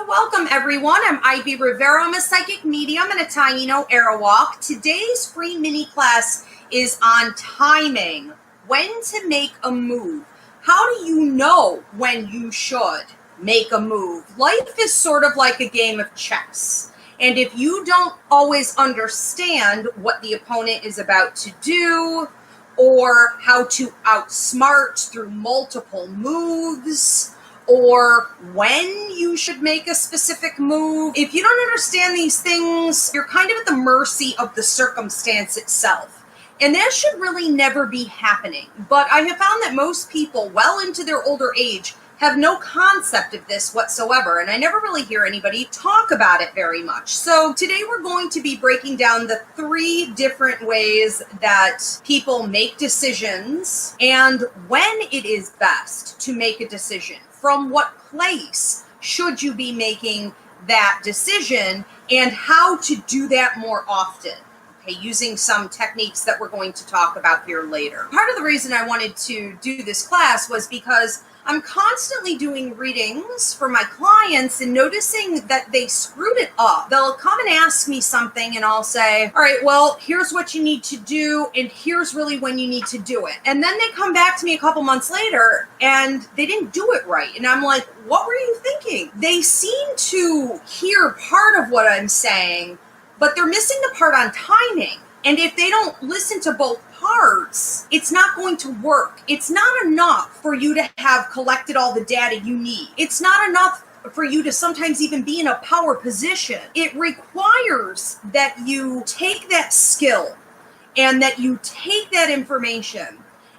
Welcome everyone. I'm Ivy Rivera. I'm a psychic medium and a Taino Arawak. Today's free mini class is on timing. When to make a move. How do you know when you should make a move? Life is sort of like a game of chess. And if you don't always understand what the opponent is about to do, or how to outsmart through multiple moves, or when you should make a specific move. If you don't understand these things, you're kind of at the mercy of the circumstance itself. And that should really never be happening. But I have found that most people, well into their older age, have no concept of this whatsoever, and I never really hear anybody talk about it very much. So today we're going to be breaking down the 3 different ways that people make decisions and when it is best to make a decision. From what place should you be making that decision and how to do that more often. Okay, using some techniques that we're going to talk about here later. Part of the reason I wanted to do this class was because I'm constantly doing readings for my clients and noticing that they screwed it up. They'll come and ask me something and I'll say, all right, well, here's what you need to do and here's really when you need to do it. And then they come back to me a couple months later and they didn't do it right. And I'm like, what were you thinking? They seem to hear part of what I'm saying, but they're missing the part on timing. And if they don't listen to both parts, it's not going to work. It's not enough for you to have collected all the data you need. It's not enough for you to sometimes even be in a power position. It requires that you take that skill and that you take that information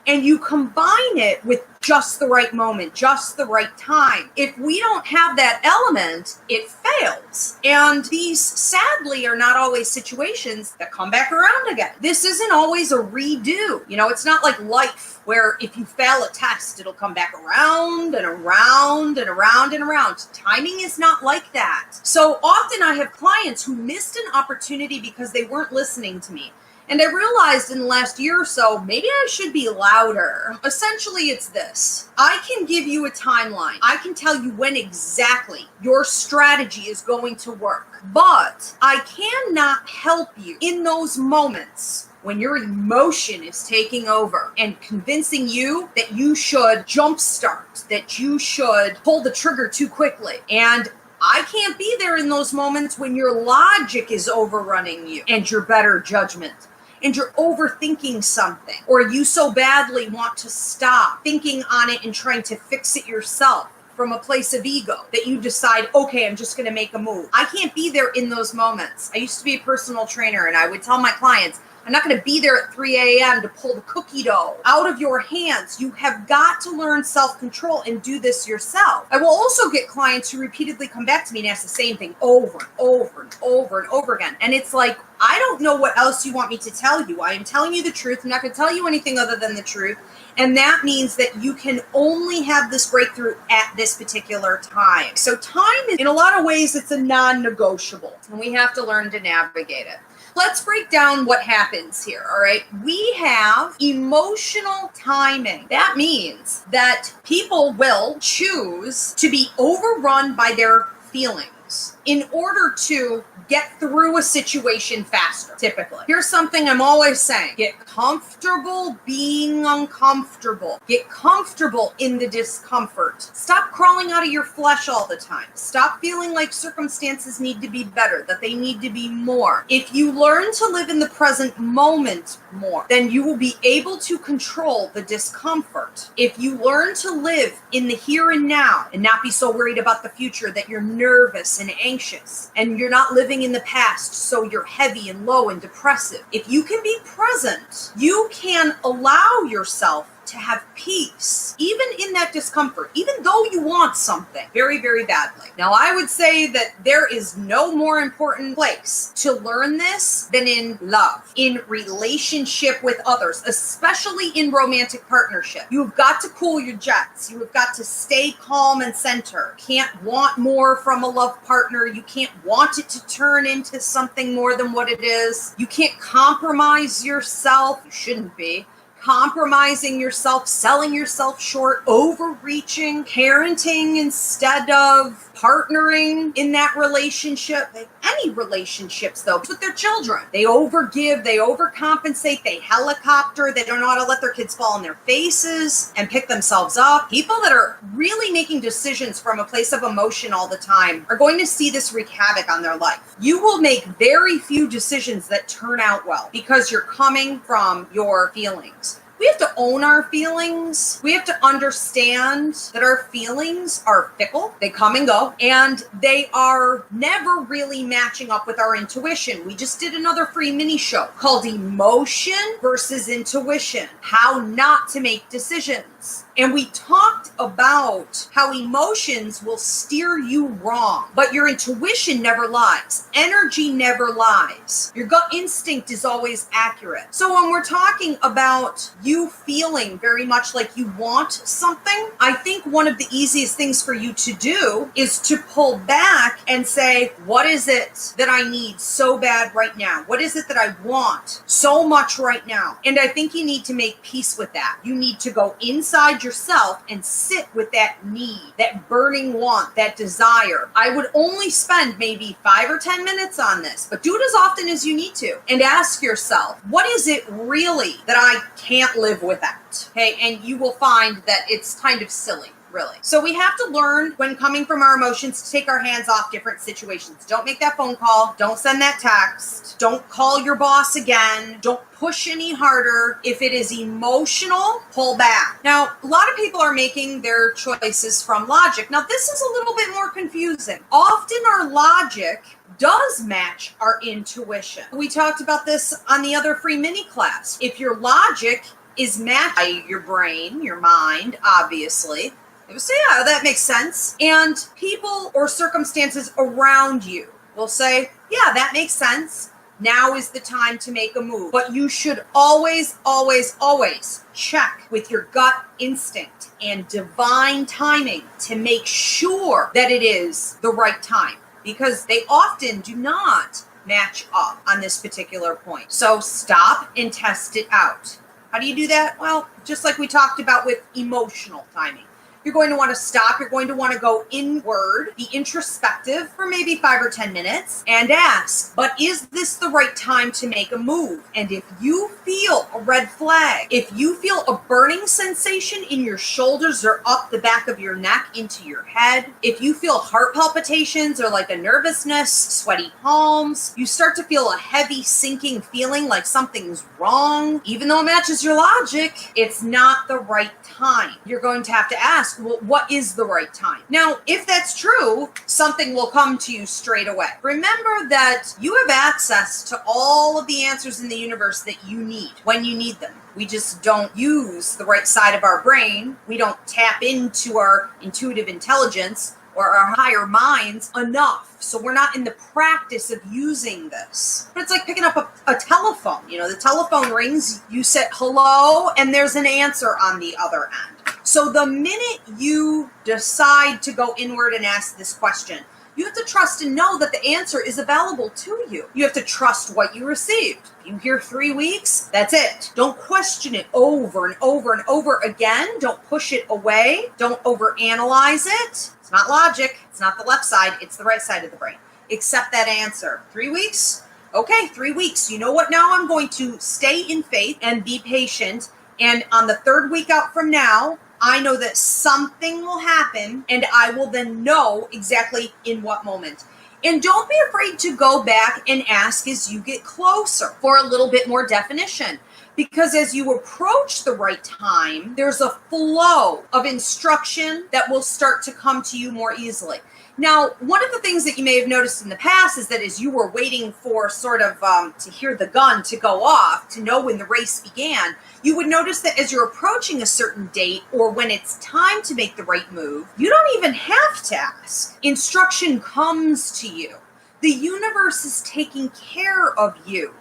and you combine it with just the right moment, just the right time. If we don't have that element, it fails. And these, sadly, are not always situations that come back around again. This isn't always a redo. You know, it's not like life, where if you fail a test, it'll come back around and around and around and around. Timing is not like that. So often I have clients who missed an opportunity because they weren't listening to me. And I realized in the last year or so, maybe I should be louder. Essentially, it's this. I can give you a timeline. I can tell you when exactly your strategy is going to work. But I cannot help you in those moments when your emotion is taking over and convincing you that you should jumpstart, that you should pull the trigger too quickly. And I can't be there in those moments when your logic is overrunning you and your better judgment. And you're overthinking something, or you so badly want to stop thinking on it and trying to fix it yourself from a place of ego that you decide, okay, I'm just going to make a move. I can't be there in those moments. I used to be a personal trainer and I would tell my clients, I'm not going to be there at 3 a.m. to pull the cookie dough out of your hands. You have got to learn self-control and do this yourself. I will also get clients who repeatedly come back to me and ask the same thing over and over and over and over again. And it's like, I don't know what else you want me to tell you. I am telling you the truth. I'm not going to tell you anything other than the truth. And that means that you can only have this breakthrough at this particular time. So time, in a lot of ways, it's a non-negotiable. And we have to learn to navigate it. Let's break down what happens here, all right? We have emotional timing. That means that people will choose to be overrun by their feelings in order to get through a situation faster, typically. Here's something I'm always saying. Get comfortable being uncomfortable. Get comfortable in the discomfort. Stop crawling out of your flesh all the time. Stop feeling like circumstances need to be better, that they need to be more. If you learn to live in the present moment more, then you will be able to control the discomfort. If you learn to live in the here and now and not be so worried about the future that you're nervous and anxious, and you're not living in the past, so you're heavy and low and depressive. If you can be present, you can allow yourself to have peace, even in that discomfort, even though you want something very, very badly. Now, I would say that there is no more important place to learn this than in love, in relationship with others, especially in romantic partnership. You've got to cool your jets. You have got to stay calm and center. Can't want more from a love partner. You can't want it to turn into something more than what it is. You can't compromise yourself. You shouldn't be. compromising yourself, selling yourself short, overreaching, parenting instead of partnering in that relationship. Any relationships, though, with their children. They overgive, they overcompensate, they helicopter, they don't know how to let their kids fall on their faces and pick themselves up. People that are really making decisions from a place of emotion all the time are going to see this wreak havoc on their life. You will make very few decisions that turn out well because you're coming from your feelings. We have to own our feelings. We have to understand that our feelings are fickle. They come and go, and they are never really matching up with our intuition. We just did another free mini show called Emotion versus Intuition, how not to make decisions. And we talked about how emotions will steer you wrong, but your intuition never lies. Energy never lies. Your gut instinct is always accurate. So when we're talking about you feeling very much like you want something, I think one of the easiest things for you to do is to pull back and say, what is it that I need so bad right now? What is it that I want so much right now? And I think you need to make peace with that. You need to go inside yourself and sit with that need, that burning want, that desire. I would only spend maybe 5 or 10 minutes on this, but do it as often as you need to and ask yourself, what is it really that I can't live without? Okay, and you will find that it's kind of silly. Really. So we have to learn when coming from our emotions to take our hands off different situations. Don't make that phone call. Don't send that text. Don't call your boss again. Don't push any harder. If it is emotional, pull back. Now, a lot of people are making their choices from logic. Now, this is a little bit more confusing. Often our logic does match our intuition. We talked about this on the other free mini class. If your logic is matched by your brain, your mind, obviously, so yeah, that makes sense. And people or circumstances around you will say, yeah, that makes sense. Now is the time to make a move. But you should always, always, always check with your gut instinct and divine timing to make sure that it is the right time, because they often do not match up on this particular point. So stop and test it out. How do you do that? Well, just like we talked about with emotional timing. You're going to want to stop. You're going to want to go inward, be introspective for maybe 5 or 10 minutes and ask, but is this the right time to make a move? And if you feel a red flag, if you feel a burning sensation in your shoulders or up the back of your neck into your head, if you feel heart palpitations or like a nervousness, sweaty palms, you start to feel a heavy sinking feeling like something's wrong, even though it matches your logic, it's not the right time. You're going to have to ask, well, what is the right time? Now, if that's true, something will come to you straight away. Remember that you have access to all of the answers in the universe that you need when you need them. We just don't use the right side of our brain. We don't tap into our intuitive intelligence or our higher minds enough. So we're not in the practice of using this. But it's like picking up a telephone. You know, the telephone rings, you say hello, and there's an answer on the other end. So the minute you decide to go inward and ask this question, you have to trust and know that the answer is available to you. You have to trust what you received. If you hear 3 weeks, that's it. Don't question it over and over and over again. Don't push it away. Don't overanalyze it. It's not logic. It's not the left side. It's the right side of the brain. Accept that answer. 3 weeks? Okay, 3 weeks. You know what? Now I'm going to stay in faith and be patient. And on the 3rd week out from now, I know that something will happen, and I will then know exactly in what moment. And don't be afraid to go back and ask as you get closer for a little bit more definition. Because as you approach the right time, there's a flow of instruction that will start to come to you more easily. Now, one of the things that you may have noticed in the past is that as you were waiting for sort of to hear the gun to go off, to know when the race began, you would notice that as you're approaching a certain date or when it's time to make the right move, you don't even have to ask. Instruction comes to you. The universe is taking care of you.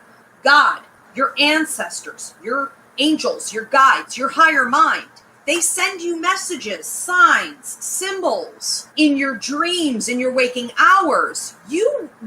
God, your ancestors, your angels, your guides, your higher mind. They send you messages, signs, symbols in your dreams, in your waking hours.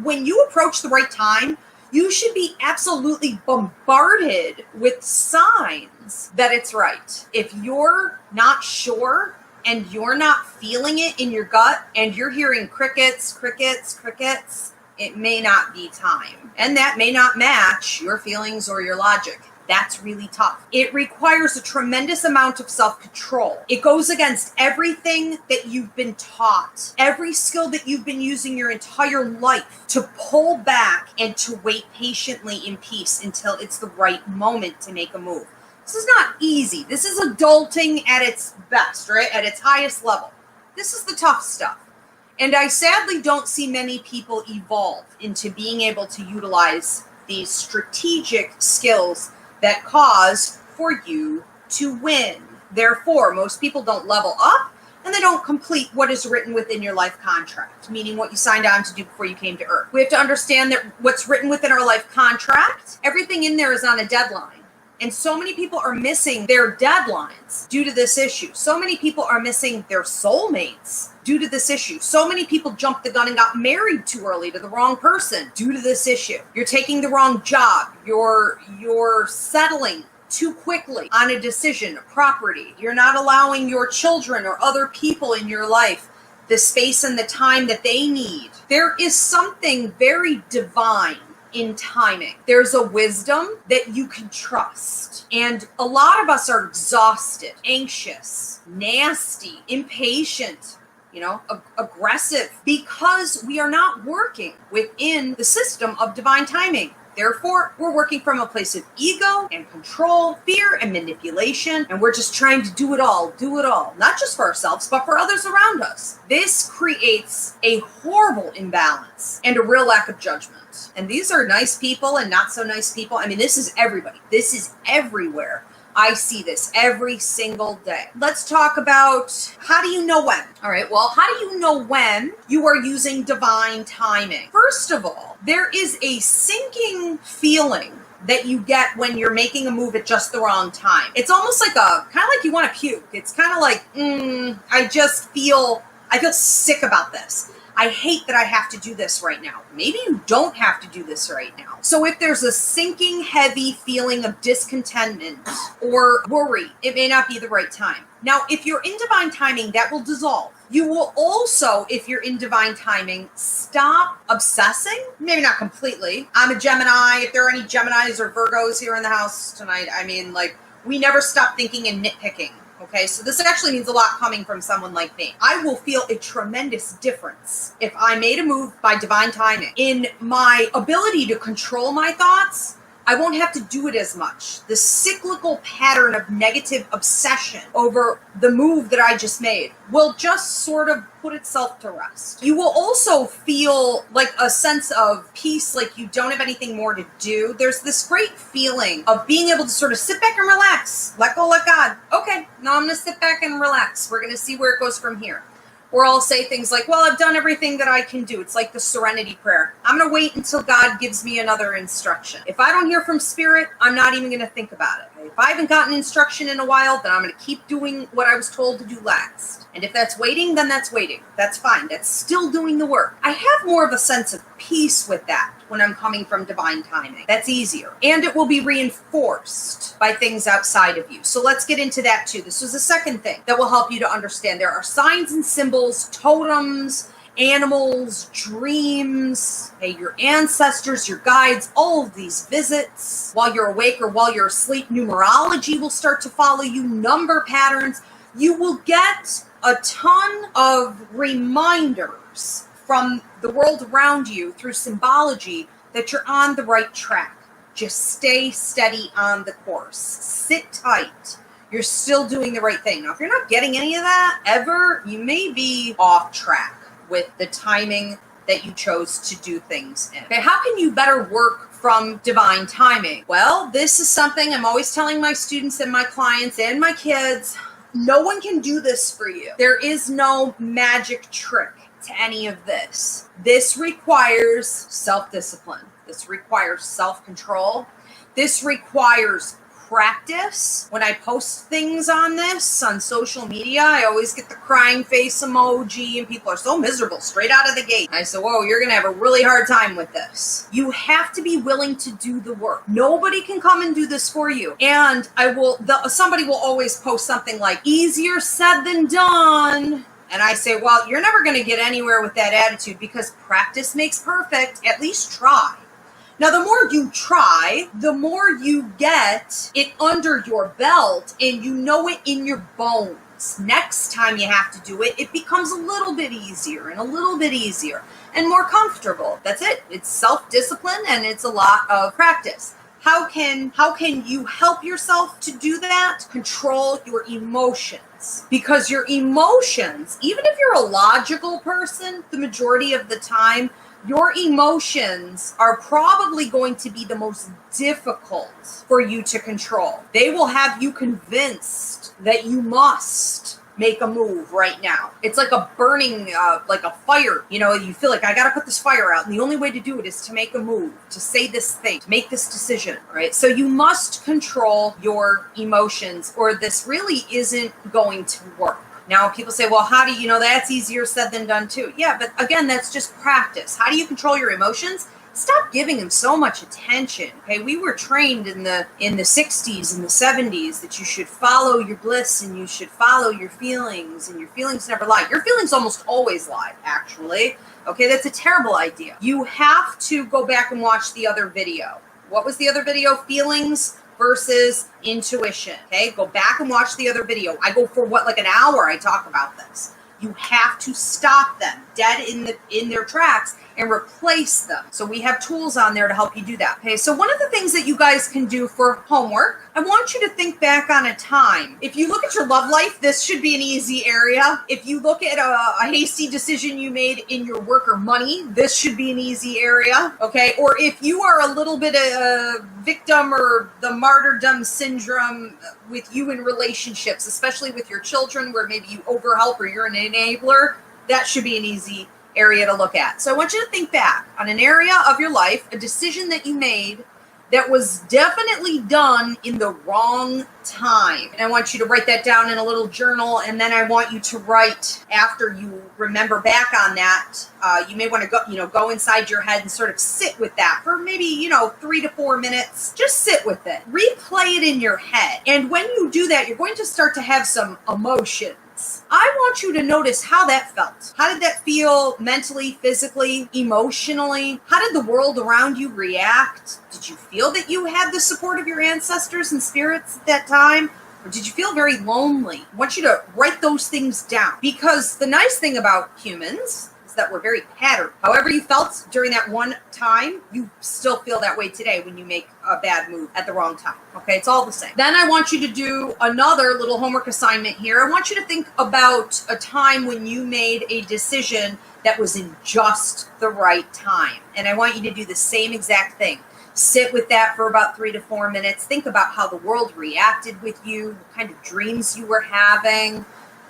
When you approach the right time, You should be absolutely bombarded with signs that it's right. If you're not sure and you're not feeling it in your gut and you're hearing crickets, crickets, crickets, it may not be time. And that may not match your feelings or your logic. That's really tough. It requires a tremendous amount of self-control. It goes against everything that you've been taught, every skill that you've been using your entire life, to pull back and to wait patiently in peace until it's the right moment to make a move. This is not easy. This is adulting at its best, right? At its highest level. This is the tough stuff. And I sadly don't see many people evolve into being able to utilize these strategic skills that cause for you to win. Therefore, most people don't level up and they don't complete what is written within your life contract, meaning what you signed on to do before you came to Earth. We have to understand that what's written within our life contract, everything in there is on a deadline. And so many people are missing their deadlines due to this issue. So many people are missing their soulmates due to this issue. So many people jumped the gun and got married too early to the wrong person due to this issue. You're taking the wrong job. You're settling too quickly on a decision, a property. You're not allowing your children or other people in your life the space and the time that they need. There is something very divine in timing. There's a wisdom that you can trust. And a lot of us are exhausted, anxious, nasty, impatient, aggressive, because we are not working within the system of divine timing. Therefore, we're working from a place of ego and control, fear and manipulation, and we're just trying to do it all, not just for ourselves, but for others around us. This creates a horrible imbalance and a real lack of judgment. And these are nice people and not so nice people. I mean, this is everybody. This is everywhere. I see this every single day. Let's talk about, how do you know when? All right, well, how do you know when you are using divine timing? First of all, there is a sinking feeling that you get when you're making a move at just the wrong time. It's almost like kind of like you want to puke. It's kind of like, I feel sick about this. I hate that I have to do this right now. Maybe you don't have to do this right now. So if there's a sinking, heavy feeling of discontentment or worry, it may not be the right time. Now, if you're in divine timing, that will dissolve. You will also, if you're in divine timing, stop obsessing. Maybe not completely. I'm a Gemini. If there are any Geminis or Virgos here in the house tonight, we never stop thinking and nitpicking. Okay, so this actually means a lot coming from someone like me. I will feel a tremendous difference if I made a move by divine timing. In my ability to control my thoughts, I won't have to do it as much. The cyclical pattern of negative obsession over the move that I just made will just sort of put itself to rest. You will also feel like a sense of peace, like you don't have anything more to do. There's this great feeling of being able to sort of sit back and relax. Let go, let God. Okay, now I'm going to sit back and relax. We're going to see where it goes from here. Or I'll say things like, well, I've done everything that I can do. It's like the serenity prayer. I'm going to wait until God gives me another instruction. If I don't hear from Spirit, I'm not even going to think about it. If I haven't gotten instruction in a while, then I'm going to keep doing what I was told to do last. And if that's waiting, then that's waiting. That's fine. That's still doing the work. I have more of a sense of peace with that when I'm coming from divine timing. That's easier. And it will be reinforced by things outside of you. So let's get into that too. This was the second thing that will help you to understand. There are signs and symbols, totems, animals, dreams, your ancestors, your guides, all of these visits. While you're awake or while you're asleep, numerology will start to follow you, number patterns. You will get a ton of reminders from the world around you through symbology that you're on the right track. Just stay steady on the course. Sit tight. You're still doing the right thing. Now, if you're not getting any of that ever, you may be off track with the timing that you chose to do things in. Okay, how can you better work from divine timing? Well, this is something I'm always telling my students and my clients and my kids. No one can do this for you. There is no magic trick to any of this. This requires self-discipline. This requires self-control. This requires practice, when I post things on this on social media, I always get the crying face emoji, and people are so miserable straight out of the gate. I said, whoa, you're going to have a really hard time with this. You have to be willing to do the work. Nobody can come and do this for you. And somebody will always post something like, easier said than done. And I say, well, you're never going to get anywhere with that attitude, because practice makes perfect. At least try. Now, the more you try, the more you get it under your belt and you know it in your bones. Next time you have to do it, it becomes a little bit easier and a little bit easier and more comfortable. That's it. It's self-discipline and it's a lot of practice. How can you help yourself to do that? Control your emotions. Because your emotions, even if you're a logical person, the majority of the time, your emotions are probably going to be the most difficult for you to control. They will have you convinced that you must make a move right now. It's like a burning, like a fire. You know, you feel like, I got to put this fire out. And the only way to do it is to make a move, to say this thing, to make this decision, right? So you must control your emotions, or this really isn't going to work. Now, people say, well, how do you know? That's easier said than done too. Yeah, but again, that's just practice. How do you control your emotions? Stop giving them so much attention. Okay, we were trained in the 60s and the 70s that you should follow your bliss and you should follow your feelings, and your feelings never lie. Your feelings almost always lie, actually. Okay, that's a terrible idea. You have to go back and watch the other video. What was the other video? Feelings versus intuition. Okay, go back and watch the other video. I go for like an hour. I talk about this. You have to stop them dead in their tracks and replace them. So we have tools on there to help you do that. Okay, so one of the things that you guys can do for homework, I want you to think back on a time. If you look at your love life, this should be an easy area. If you look at a hasty decision you made in your work or money, this should be an easy area. Okay, or if you are a little bit a victim or the martyrdom syndrome with you in relationships, especially with your children, where maybe you overhelp or you're an enabler, that should be an easy area to look at. So I want you to think back on an area of your life, a decision that you made that was definitely done in the wrong time. And I want you to write that down in a little journal, and then I want you to write, after you remember back on that, you may want to go inside your head and sort of sit with that for maybe 3 to 4 minutes. Just sit with it. Replay it in your head. And when you do that, you're going to start to have some emotion. I want you to notice how that felt. How did that feel mentally, physically, emotionally? How did the world around you react? Did you feel that you had the support of your ancestors and spirits at that time? Or did you feel very lonely? I want you to write those things down, because the nice thing about humans is that we're very patterned. However you felt during that one time, you still feel that way today when you make a bad move at the wrong time. Okay, it's all the same. Then I want you to do another little homework assignment here. I want you to think about a time when you made a decision that was in just the right time. And I want you to do the same exact thing. Sit with that for about 3 to 4 minutes. Think about how the world reacted with you, what kind of dreams you were having.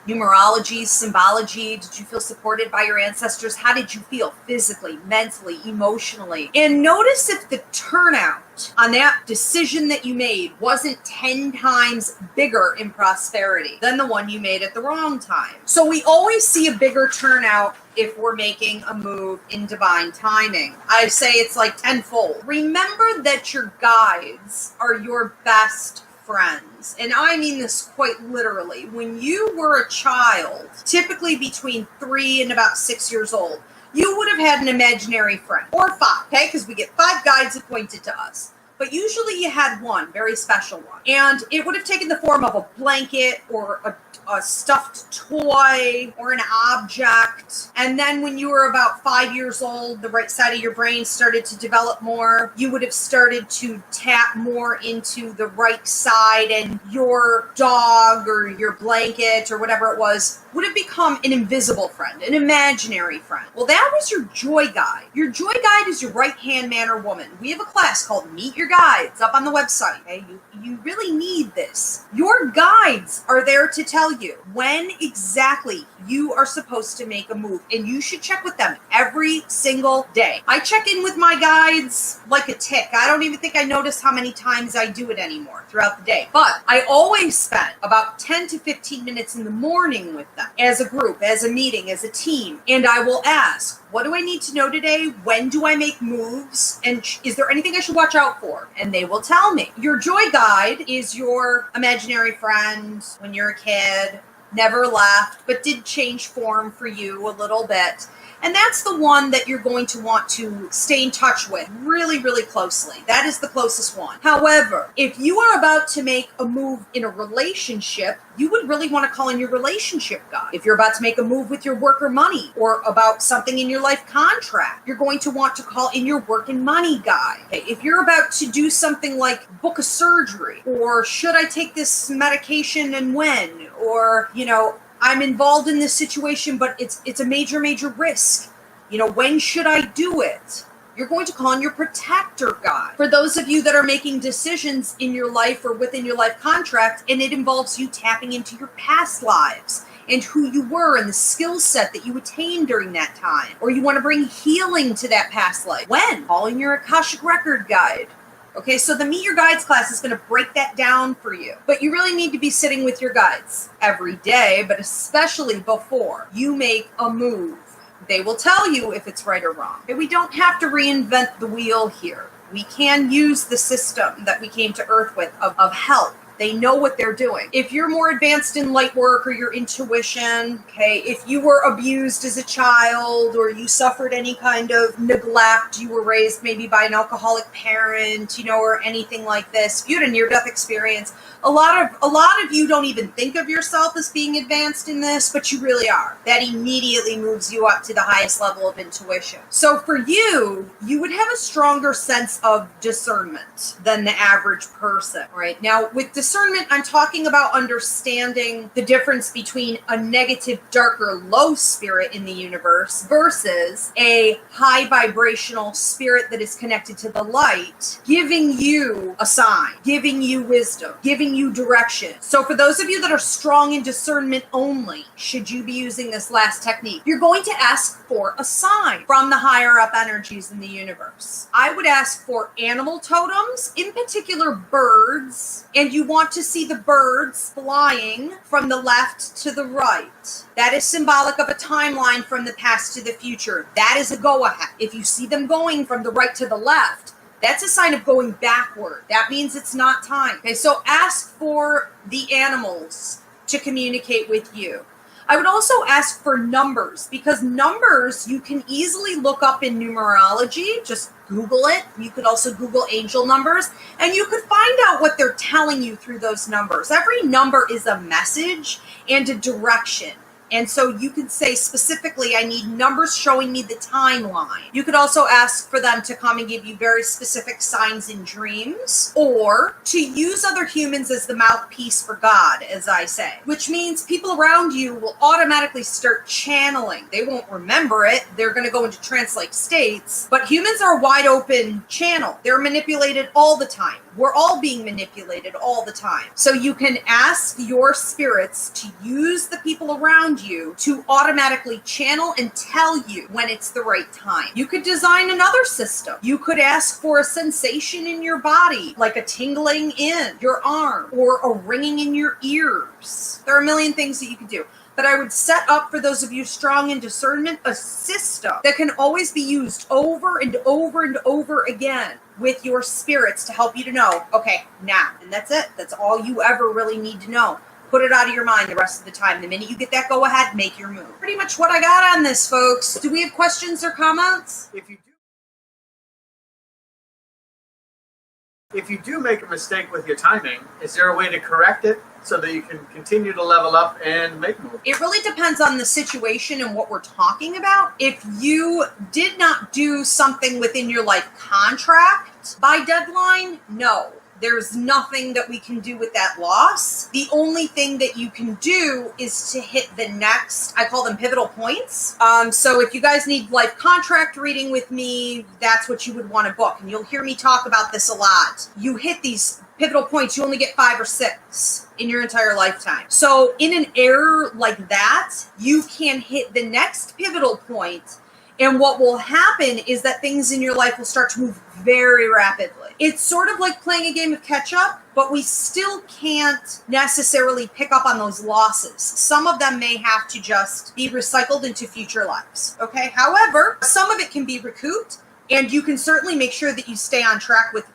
Numerology, symbology. Did you feel supported by your ancestors? How did you feel physically, mentally, emotionally? And notice if the turnout on that decision that you made wasn't 10 times bigger in prosperity than the one you made at the wrong time. So we always see a bigger turnout if we're making a move in divine timing. I say it's like tenfold. Remember that your guides are your best friends. And I mean this quite literally. When you were a child, typically between 3 and about 6 years old, you would have had an imaginary friend, or 5, okay? Because we get 5 guides appointed to us. But usually you had one, very special one. And it would have taken the form of a blanket or a stuffed toy or an object. And then when you were about 5 years old, the right side of your brain started to develop more. You would have started to tap more into the right side, and your dog or your blanket or whatever it was would have become an invisible friend, an imaginary friend. Well, that was your joy guide. Your joy guide is your right-hand man or woman. We have a class called Meet Your your guides up on the website. Okay? You really need this. Your guides are there to tell you when exactly you are supposed to make a move, and you should check with them every single day. I check in with my guides like a tick. I don't even think I notice how many times I do it anymore throughout the day. But I always spend about 10 to 15 minutes in the morning with them as a group, as a meeting, as a team. And I will ask, what do I need to know today? When do I make moves? And is there anything I should watch out for? And they will tell me. Your joy guide is your imaginary friend when you're a kid, never left, but did change form for you a little bit. And that's the one that you're going to want to stay in touch with really, really closely. That is the closest one. However, if you are about to make a move in a relationship, you would really want to call in your relationship guide. If you're about to make a move with your work or money, or about something in your life contract, you're going to want to call in your work and money guide. Okay, if you're about to do something like book a surgery, or should I take this medication and when, or, I'm involved in this situation, but it's a major, major risk. When should I do it? You're going to call on your protector guide. For those of you that are making decisions in your life or within your life contract, and it involves you tapping into your past lives and who you were and the skill set that you attained during that time, or you want to bring healing to that past life. When? Call in your Akashic Record guide. Okay, so the Meet Your Guides class is going to break that down for you. But you really need to be sitting with your guides every day, but especially before you make a move. They will tell you if it's right or wrong. Okay, we don't have to reinvent the wheel here. We can use the system that we came to Earth with of help. They know what they're doing. If you're more advanced in light work or your intuition, okay, if you were abused as a child or you suffered any kind of neglect, you were raised maybe by an alcoholic parent, or anything like this, if you had a near-death experience, a lot of you don't even think of yourself as being advanced in this, but you really are. That immediately moves you up to the highest level of intuition. So for you, you would have a stronger sense of discernment than the average person, right? Now, with discernment, I'm talking about understanding the difference between a negative, darker, low spirit in the universe versus a high vibrational spirit that is connected to the light, giving you a sign, giving you wisdom, giving you direction. So for those of you that are strong in discernment only, should you be using this last technique, you're going to ask for a sign from the higher up energies in the universe. I would ask for animal totems, in particular birds, and you want to see the birds flying from the left to the right. That is symbolic of a timeline from the past to the future. That is a go-ahead. If you see them going from the right to the left, that's a sign of going backward. That means it's not time. Okay, so ask for the animals to communicate with you. I would also ask for numbers, because numbers you can easily look up in numerology. Just Google it. You could also Google angel numbers, and you could find out what they're telling you through those numbers. Every number is a message and a direction. And so you could say specifically, I need numbers showing me the timeline. You could also ask for them to come and give you very specific signs in dreams, or to use other humans as the mouthpiece for God, as I say, which means people around you will automatically start channeling. They won't remember it. They're going to go into trance-like states, but humans are a wide open channel. They're manipulated all the time. We're all being manipulated all the time. So you can ask your spirits to use the people around you to automatically channel and tell you when it's the right time. You could design another system. You could ask for a sensation in your body, like a tingling in your arm or a ringing in your ears. There are a million things that you could do. But I would set up, for those of you strong in discernment, a system that can always be used over and over and over again with your spirits to help you to know, okay, now. And that's it. That's all you ever really need to know. Put it out of your mind the rest of the time. The minute you get that go ahead, make your move. Pretty much what I got on this, folks. Do we have questions or comments? If you do make a mistake with your timing, is there a way to correct it so that you can continue to level up and make moves? It really depends on the situation and what we're talking about. If you did not do something within your life contract by deadline, no. There's nothing that we can do with that loss. The only thing that you can do is to hit the next, I call them pivotal points. So if you guys need life contract reading with me, that's what you would want to book. And you'll hear me talk about this a lot. You hit these pivotal points, you only get 5 or 6 in your entire lifetime. So in an error like that, you can hit the next pivotal point, and what will happen is that things in your life will start to move very rapidly. It's sort of like playing a game of catch up, but we still can't necessarily pick up on those losses. Some of them may have to just be recycled into future lives, okay? However, some of it can be recouped, and you can certainly make sure that you stay on track with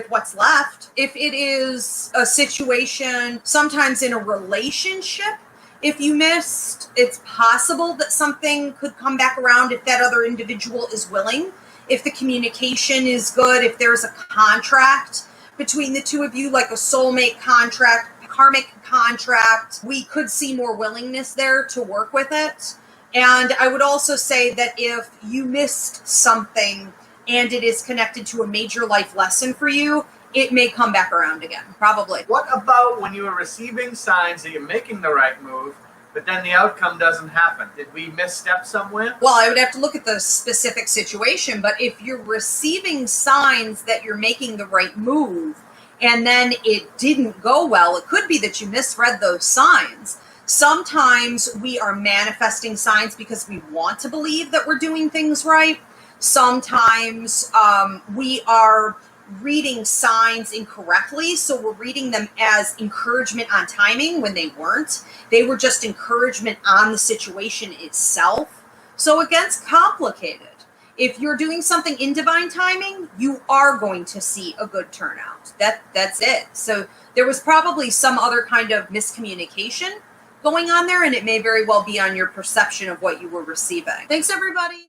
what's left. If it is a situation, sometimes in a relationship, if you missed, it's possible that something could come back around if that other individual is willing, if the communication is good, if there's a contract between the two of you, like a soulmate contract, karmic contract, we could see more willingness there to work with it. And I would also say that if you missed something and it is connected to a major life lesson for you, it may come back around again, probably. What about when you are receiving signs that you're making the right move, but then the outcome doesn't happen? Did we misstep somewhere? Well, I would have to look at the specific situation, but if you're receiving signs that you're making the right move and then it didn't go well, it could be that you misread those signs. Sometimes we are manifesting signs because we want to believe that we're doing things right. Sometimes we are reading signs incorrectly, so we're reading them as encouragement on timing when they weren't. They were just encouragement on the situation itself. So it gets complicated. If you're doing something in divine timing, you are going to see a good turnout. That's it. So there was probably some other kind of miscommunication going on there, and it may very well be on your perception of what you were receiving. Thanks, everybody.